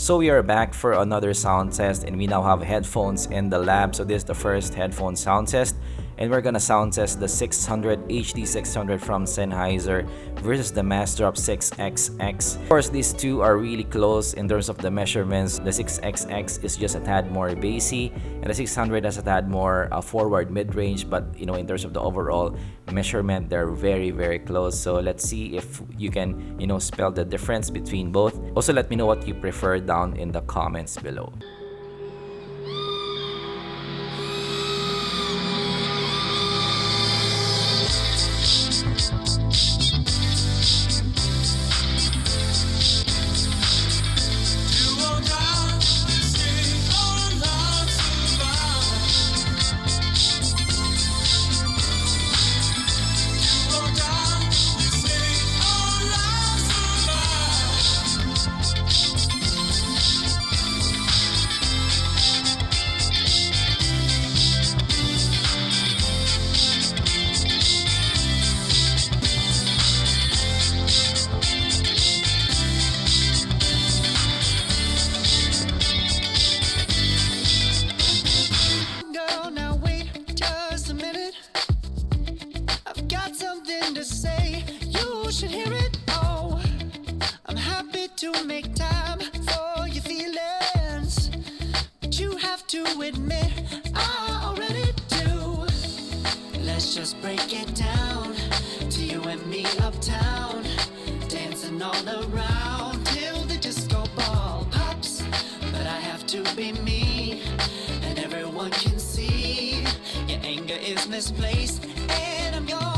So we are back for another sound test, and we now have headphones in the lab. So this is the first headphone sound test, and we're gonna sound test the 600 HD600 from Sennheiser versus the Massdrop 6XX. Of course, these two are really close in terms of the measurements. The 6XX is just a tad more bassy, and the 600 has a tad more forward mid-range, but you know, in terms of the overall measurement, they're very close. So let's see if you can, you know, spell the difference between both. Also, let me know what you prefer down in the comments below. To say, you should hear it. Oh, I'm happy to make time for your feelings, but you have to admit I already do. Let's just break it down to you and me uptown, dancing all around till the disco ball pops. But I have to be me, and everyone can see your anger is misplaced, and I'm yours.